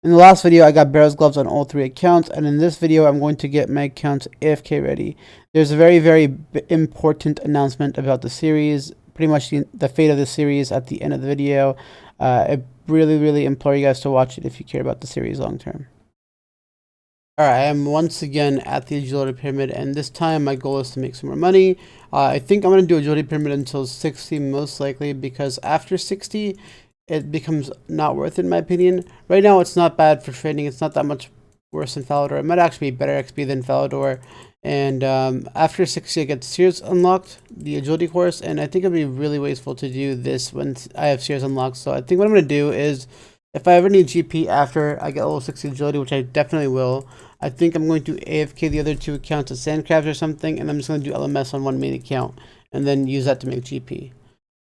In the last video, I got Barrel's gloves on all 3 accounts, and in this video, I'm going to get my accounts AFK ready. There's a very important announcement about the series, pretty much the fate of the series at the end of the video. I really implore you guys to watch it if you care about the series long term. Alright, I am once again at the agility pyramid, and this time my goal is to make some more money. I think I'm going to do agility pyramid until 60 most likely, because after 60, it becomes not worth it in my opinion. Right now it's not bad for trading, it's not that much worse than Falador. It might actually be better XP than Falador. And after 60 I get Sears unlocked, the agility course, and I think it'd be really wasteful to do this when I have Sears unlocked. So I think what I'm going to do is, if I ever need GP after I get level 60 agility, which I definitely will, I think I'm going to AFK the other 2 accounts as Sandcrabs or something, and I'm just going to do LMS on one main account, and then use that to make GP.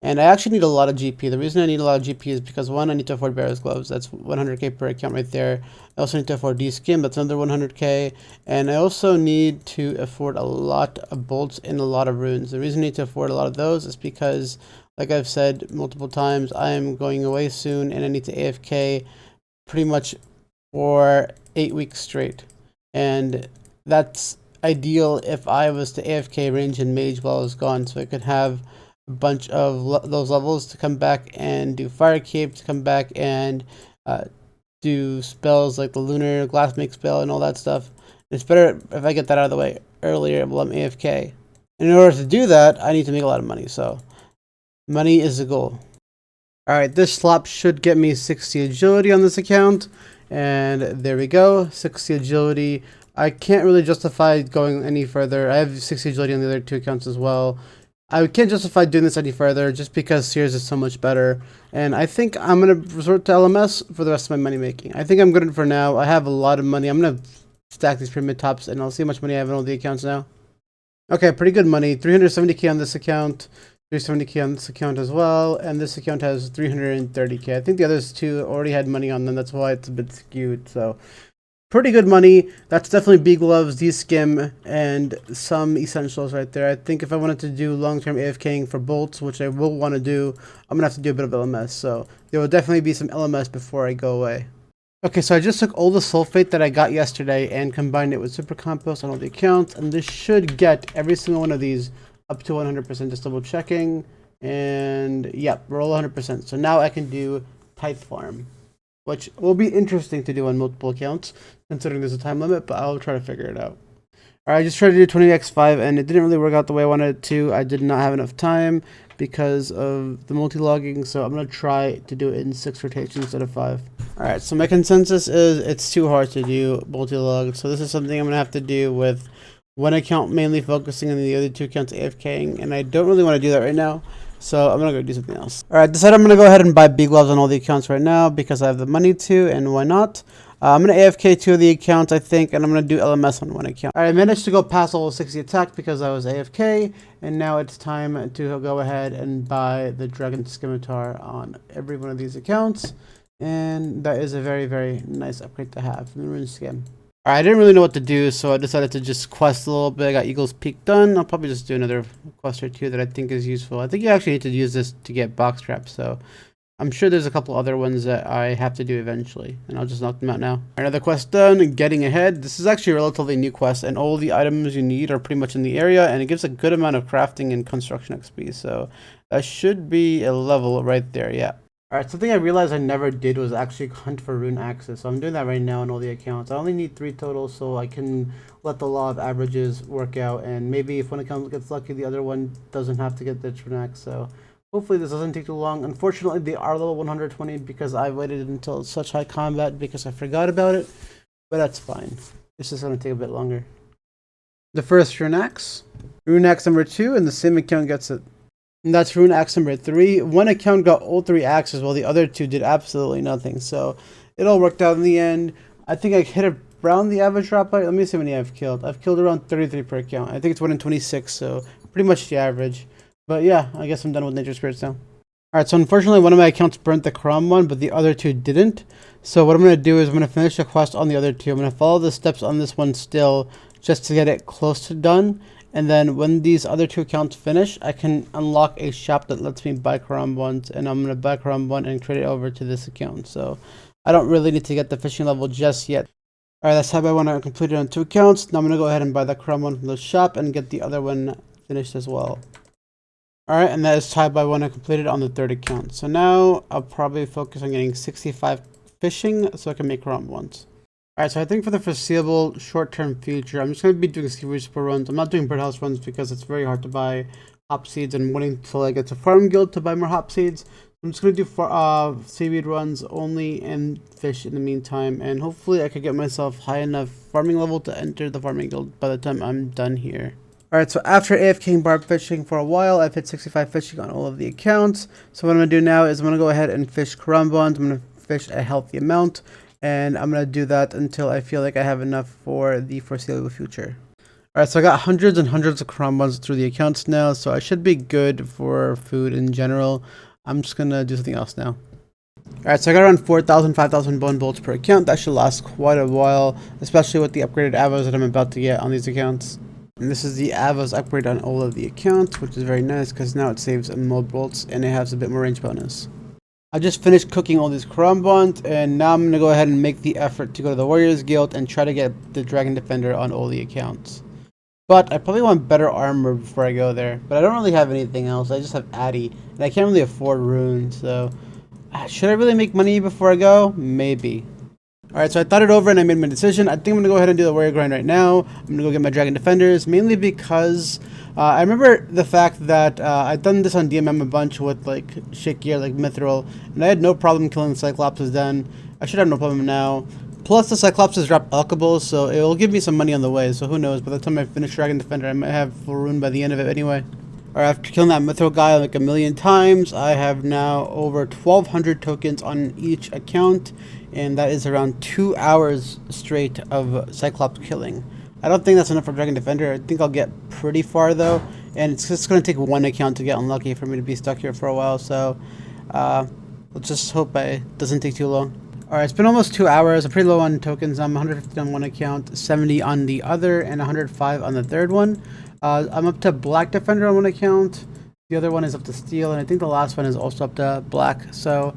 And I actually need a lot of GP. The reason I need a lot of GP is because, one, I need to afford Barrel's gloves. That's 100k per account right there. I also need to afford D-Skim. That's another 100k. And I also need to afford a lot of bolts and a lot of runes. The reason I need to afford a lot of those is because, like I've said multiple times, I am going away soon, and I need to AFK pretty much for 8 weeks straight. And that's ideal if I was to AFK range and mage while I was gone, so I could have a bunch of those levels to come back and do fire cape, to come back and do spells like the lunar glass make spell and all that stuff. It's better if I get that out of the way earlier while I'm AFK. And in order to do that, I need to make a lot of money, so money is the goal. Alright, this slop should get me 60 agility on this account, and there we go, 60 agility. I can't really justify going any further. I have 60 agility on the other 2 accounts as well. I can't justify doing this any further just because Sears is so much better. And I think I'm going to resort to LMS for the rest of my money making. I think I'm good for now. I have a lot of money. I'm going to stack these pyramid tops and I'll see how much money I have in all the accounts now. Okay, pretty good money. 370k on this account. 370k on this account as well. And this account has 330k. I think the others 2 already had money on them. That's why it's a bit skewed. So pretty good money. That's definitely B gloves, D-Skim, and some essentials right there. I think if I wanted to do long-term AFKing for bolts, which I will want to do, I'm going to have to do a bit of LMS. So there will definitely be some LMS before I go away. Okay, so I just took all the sulfate that I got yesterday and combined it with super compost on all the accounts, and this should get every single one of these up to 100%, just double checking. And yep, we're all 100%. So now I can do Tithe Farm, which will be interesting to do on multiple accounts, considering there's a time limit, but I'll try to figure it out. Alright, I just tried to do 20x5, and it didn't really work out the way I wanted it to. I did not have enough time because of the multi-logging, so I'm going to try to do it in 6 rotations instead of 5. Alright, so my consensus is it's too hard to do multi-log, so this is something I'm going to have to do with one account mainly focusing on the other 2 accounts AFKing, and I don't really want to do that right now. So I'm going to go do something else. Alright, decided I'm going to go ahead and buy big gloves on all the accounts right now because I have the money to, and why not? I'm going to AFK 2 of the accounts, I think, and I'm going to do LMS on 1 account. Alright, I managed to go past level 60 attack because I was AFK, and now it's time to go ahead and buy the Dragon Scimitar on every one of these accounts. And that is a very nice upgrade to have from the Rune Skim. Alright, I didn't really know what to do, so I decided to just quest a little bit. I got Eagle's Peak done. I'll probably just do another quest or 2 that I think is useful. I think you actually need to use this to get box traps, so I'm sure there's a couple other ones that I have to do eventually, and I'll just knock them out now. Another quest done, Getting Ahead. This is actually a relatively new quest, and all the items you need are pretty much in the area, and it gives a good amount of crafting and construction XP, so that should be a level right there, yeah. Alright, something I realized I never did was actually hunt for rune axes, so I'm doing that right now on all the accounts. I only need 3 total, so I can let the law of averages work out, and maybe if one account gets lucky, the other one doesn't have to get the rune axe, so hopefully this doesn't take too long. Unfortunately, they are level 120 because I waited until such high combat because I forgot about it, but that's fine. It's just going to take a bit longer. The first rune axe number 2, and the same account gets it. And that's rune axe number 3. One account got all 3 axes while the other 2 did absolutely nothing. So it all worked out in the end. I think I hit around the average drop rate. Let me see how many I've killed. I've killed around 33 per account. I think it's 1 in 26, so pretty much the average. But yeah, I guess I'm done with Nature Spirits now. Alright, so unfortunately one of my accounts burnt the Karam one, but the other 2 didn't. So what I'm going to do is I'm going to finish the quest on the other 2. I'm going to follow the steps on this one still, just to get it close to done. And then when these other 2 accounts finish, I can unlock a shop that lets me buy Karam ones, and I'm going to buy Karam one and trade it over to this account. So I don't really need to get the fishing level just yet. Alright, that's how I want to complete it on 2 accounts. Now I'm going to go ahead and buy the Chrome one from the shop and get the other one finished as well. Alright, and that is tied by one I completed on the 3rd account. So now I'll probably focus on getting 65 fishing so I can make Chrome ones. Alright, so I think for the foreseeable short-term future, I'm just going to be doing seaweed super runs. I'm not doing birdhouse runs because it's very hard to buy hop seeds and waiting until I get to Farm Guild to buy more hop seeds. I'm just going to do seaweed runs only and fish in the meantime, and hopefully I could get myself high enough farming level to enter the farming guild by the time I'm done here. Alright, so after AFKing barb fishing for a while, I've hit 65 fishing on all of the accounts. So what I'm going to do now is I'm going to go ahead and fish karambans. I'm going to fish a healthy amount, and I'm going to do that until I feel like I have enough for the foreseeable future. Alright, so I got hundreds and hundreds of karambans through the accounts now, so I should be good for food in general. I'm just going to do something else now. Alright, so I got around 4,000, 5,000 bone bolts per account. That should last quite a while, especially with the upgraded avos that I'm about to get on these accounts. And this is the avos upgrade on all of the accounts, which is very nice because now it saves mod bolts and it has a bit more range bonus. I just finished cooking all these karambans, and now I'm going to go ahead and make the effort to go to the Warriors Guild and try to get the Dragon Defender on all the accounts. But I probably want better armor before I go there. But I don't really have anything else. I just have Addy, and I can't really afford runes. So, should I really make money before I go? Maybe. Alright, so I thought it over and I made my decision. I think I'm going to go ahead and do the warrior grind right now. I'm going to go get my Dragon Defenders, mainly because I remember the fact that I've done this on DMM a bunch with like shit gear like Mithril, and I had no problem killing the Cyclopses then. I should have no problem now. Plus, the Cyclopses drop alkables, so it will give me some money on the way. So who knows? By the time I finish Dragon Defender, I might have full rune by the end of it anyway. Alright, after killing that Mithril guy like a million times, I have now over 1,200 tokens on each account, and that is around 2 hours straight of Cyclops killing. I don't think that's enough for Dragon Defender. I think I'll get pretty far though, and it's just going to take one account to get unlucky for me to be stuck here for a while. So let's just hope it doesn't take too long. Alright, it's been almost 2 hours. I'm pretty low on tokens. I'm 150 on one account, 70 on the other, and 105 on the 3rd one. I'm up to Black Defender on one account. The other one is up to Steel, and I think the last one is also up to Black. So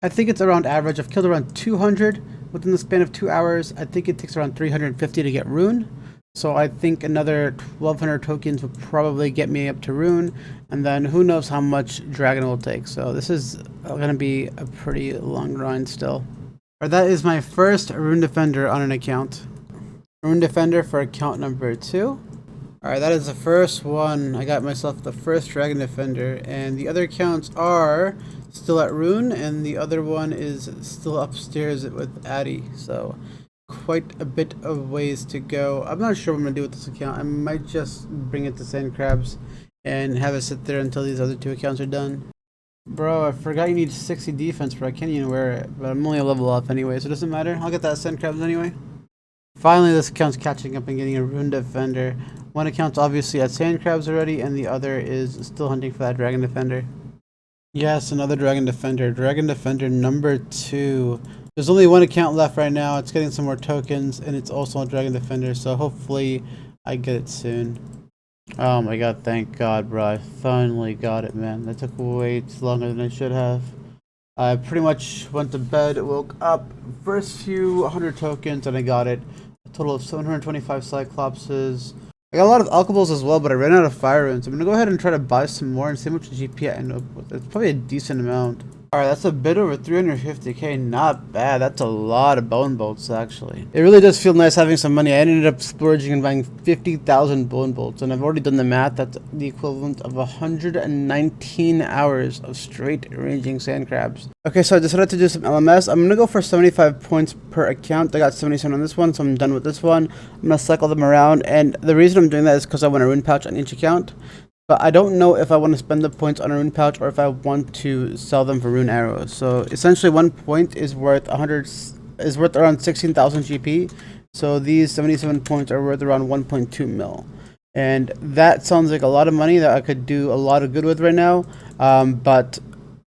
I think it's around average. I've killed around 200 within the span of 2 hours. I think it takes around 350 to get Rune. So I think another 1,200 tokens would probably get me up to Rune. And then who knows how much Dragon will take. So this is going to be a pretty long grind still. That is my first Rune Defender on an account. Rune Defender for account number 2. Alright, that is the first one. I got myself the first Dragon Defender, and the other accounts are still at Rune, and the other one is still upstairs with Addy. So quite a bit of ways to go. I'm not sure what I'm going to do with this account. I might just bring it to Sand Crabs and have it sit there until these other 2 accounts are done. Bro, I forgot you need 60 defense, bro. I can't even wear it, but I'm only a level up anyway, so it doesn't matter. I'll get that Sand Crabs anyway. Finally, this account's catching up and getting a Rune Defender. One account's obviously at Sand Crabs already, and the other is still hunting for that Dragon Defender. Yes, another Dragon Defender. Dragon Defender number 2. There's only one account left right now. It's getting some more tokens, and it's also a Dragon Defender, so hopefully I get it soon. Oh my god, thank god, bro. I finally got it, man. That took way too longer than I should have. I pretty much went to bed, woke up, first few 100 tokens, and I got it. A total of 725 Cyclopses. I got a lot of alkables as well, but I ran out of fire runes. I'm gonna go ahead and try to buy some more and see how much GP I end up with. It's probably a decent amount. Alright, that's a bit over 350k, not bad. That's a lot of bone bolts, actually. It really does feel nice having some money. I ended up splurging and buying 50,000 bone bolts, and I've already done the math. That's the equivalent of 119 hours of straight ranging sand crabs. Okay, so I decided to do some LMS. I'm gonna go for 75 points per account. I got 77 on this one, so I'm done with this one. I'm gonna cycle them around, and the reason I'm doing that is because I want a rune pouch on each account. But I don't know if I want to spend the points on a rune pouch or if I want to sell them for rune arrows. So essentially, 1 point is worth around 16,000 GP. So these 77 points are worth around 1.2 mil, and that sounds like a lot of money that I could do a lot of good with right now. But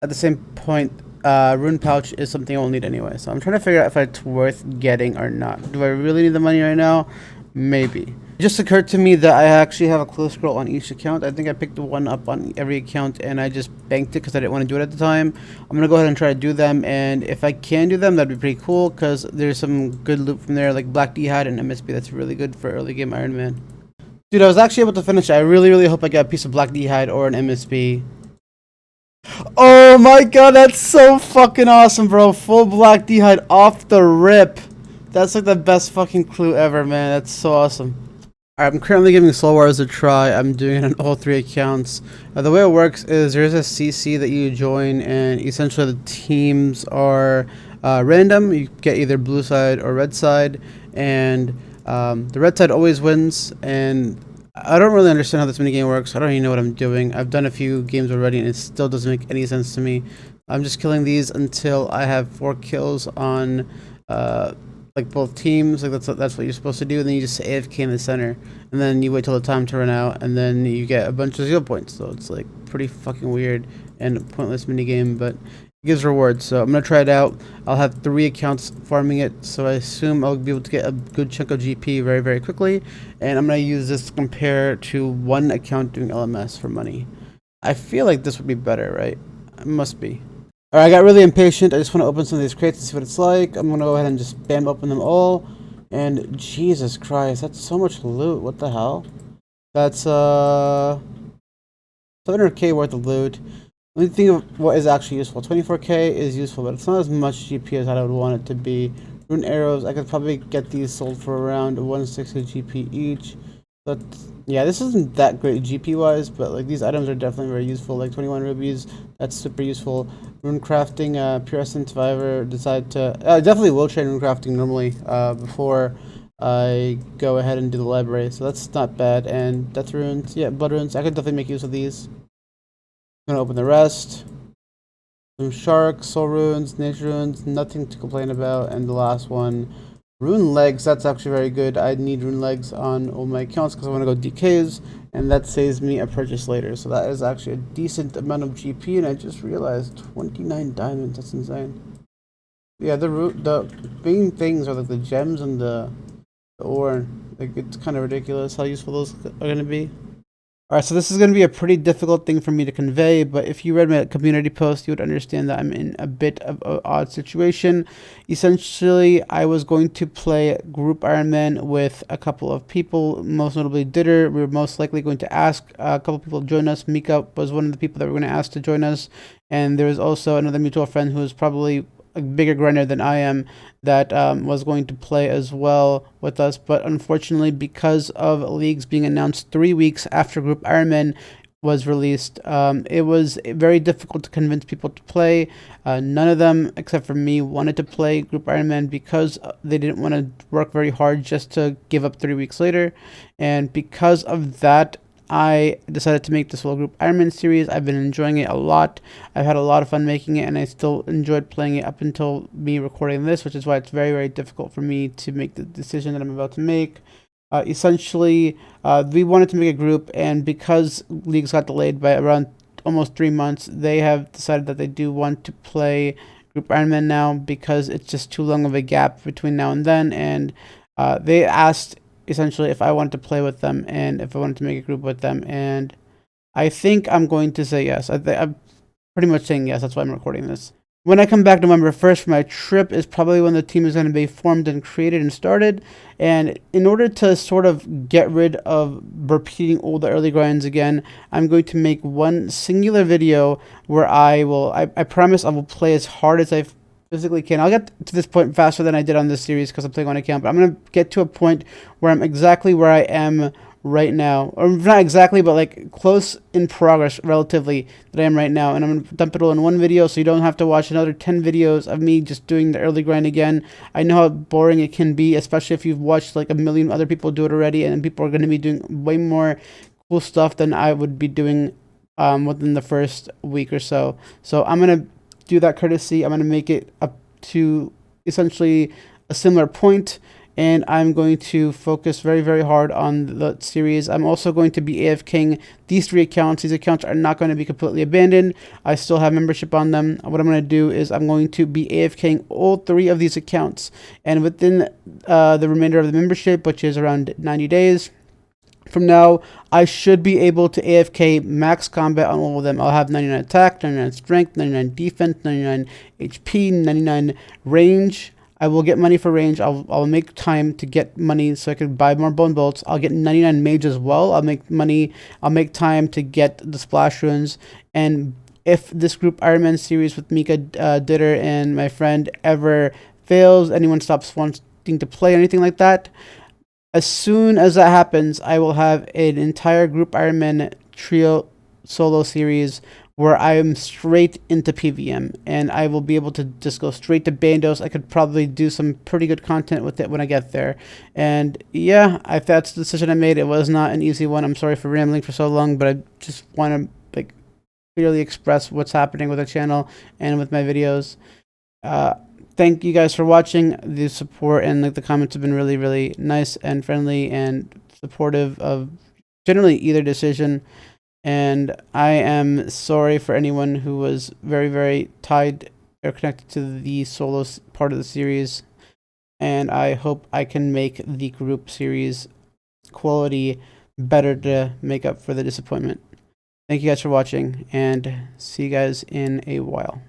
at the same point, rune pouch is something I will need anyway. So I'm trying to figure out if it's worth getting or not. Do I really need the money right now? Maybe. It just occurred to me that I actually have a close scroll on each account. I think I picked the one up on every account and I just banked it because I didn't want to do it at the time. I'm going to go ahead and try to do them, and if I can do them, that'd be pretty cool because there's some good loot from there, like Black D-Hat and MSB that's really good for early game Iron Man. Dude, I was actually able to finish it. I really hope I get a piece of Black D-Hide or an MSB. Oh my god, that's so fucking awesome, bro. Full Black D-Hide off the rip. That's like the best fucking clue ever, man. That's so awesome. Alright, I'm currently giving Soul Wars a try. I'm doing it on all 3 accounts. The way it works is there's a CC that you join, and essentially the teams are random. You get either blue side or red side, and the red side always wins. And I don't really understand how this minigame works. I don't even know what I'm doing. I've done a few games already, and it still doesn't make any sense to me. I'm just killing these until I have 4 kills on like both teams. Like that's what you're supposed to do, and then you just AFK in the center, and then you wait till the time to run out, and then you get a bunch of 0 points. So it's like pretty fucking weird and pointless minigame, but it gives rewards. So I'm gonna try it out. I'll have 3 accounts farming it, so I assume I'll be able to get a good chunk of GP very quickly, and I'm gonna use this to compare to 1 account doing LMS for money. I feel like this would be better, right? It must be. Alright, I got really impatient. I just want to open some of these crates and see what it's like. I'm going to go ahead and just spam open them all. And Jesus Christ, that's so much loot. What the hell? That's 700k worth of loot. Let me think of what is actually useful. 24k is useful, but it's not as much GP as I would want it to be. Rune arrows, I could probably get these sold for around 160 GP each. But yeah, this isn't that great GP wise, but like these items are definitely very useful. Like 21 rubies, that's super useful. Rune crafting, Pure Essence Survivor decided to I definitely will train rune crafting normally before I go ahead and do the library, so that's not bad. And death runes, yeah, blood runes, I could definitely make use of these. I'm gonna open the rest. Some sharks, soul runes, nature runes, nothing to complain about. And the last one, rune legs, that's actually very good. I need rune legs on all my accounts because I want to go DKs, and that saves me a purchase later. So that is actually a decent amount of GP, and I just realized 29 diamonds. That's insane. Yeah, the main things are like the gems and the ore. Like it's kind of ridiculous how useful those are going to be. Alright, so this is going to be a pretty difficult thing for me to convey, but if you read my community post, you would understand that I'm in a bit of an odd situation. Essentially, I was going to play Group Iron Man with a couple of people, most notably Ditter. We were most likely going to ask a couple people to join us. Mika was one of the people that we were going to ask to join us, and there was also another mutual friend who was probably a bigger grinder than I am that was going to play as well with us, but unfortunately, because of leagues being announced 3 weeks after Group Ironman was released, it was very difficult to convince people to play. None of them, except for me, wanted to play Group Ironman because they didn't want to work very hard just to give up 3 weeks later, and because of that, I decided to make this whole Group Iron Man series. I've been enjoying it a lot. I've had a lot of fun making it, and I still enjoyed playing it up until me recording this, which is why it's very difficult for me to make the decision that I'm about to make. Essentially, we wanted to make a group, and because leagues got delayed by around almost 3 months, they have decided that they do want to play Group Iron Man now because it's just too long of a gap between now and then, and they asked essentially if I wanted to play with them and if I wanted to make a group with them, and I think I'm going to say yes. I'm pretty much saying yes. That's why I'm recording this. When I come back November 1st for my trip is probably when the team is going to be formed and created and started, and in order to sort of get rid of repeating all the early grinds again, I'm going to make one singular video where I promise I will play as hard as I physically can. I'll get to this point faster than I did on this series because I'm playing on account, but I'm going to get to a point where I'm exactly where I am right now, or not exactly, but like close in progress relatively that I am right now, and I'm going to dump it all in one video so you don't have to watch another 10 videos of me just doing the early grind again. I know how boring it can be, especially if you've watched like a million other people do it already, and people are going to be doing way more cool stuff than I would be doing within the first week or so. So I'm going to do that courtesy. I'm going to make it up to essentially a similar point, and I'm going to focus very hard on the series. I'm also going to be AFKing these 3 accounts. These accounts are not going to be completely abandoned. I still have membership on them. What I'm going to do is I'm going to be AFKing all 3 of these accounts, and within the remainder of the membership, which is around 90 days, From now, I should be able to AFK max combat on all of them. I'll have 99 attack, 99 strength, 99 defense, 99 HP, 99 range. I will get money for range. I'll make time to get money so I can buy more bone bolts. I'll get 99 mage as well. I'll make money. I'll make time to get the splash runes. And if this group Iron Man series with Mika, Ditter, and my friend ever fails, anyone stops wanting to play, anything like that, as soon as that happens, I will have an entire group Ironman trio solo series where I am straight into PVM, and I will be able to just go straight to Bandos. I could probably do some pretty good content with it when I get there. And yeah, that's the decision I made. It was not an easy one. I'm sorry for rambling for so long, but I just want to clearly express what's happening with the channel and with my videos. Thank you guys for watching. The support and the comments have been really, really nice and friendly and supportive of generally either decision. And I am sorry for anyone who was very, very tied or connected to the solo part of the series. And I hope I can make the group series quality better to make up for the disappointment. Thank you guys for watching, and see you guys in a while.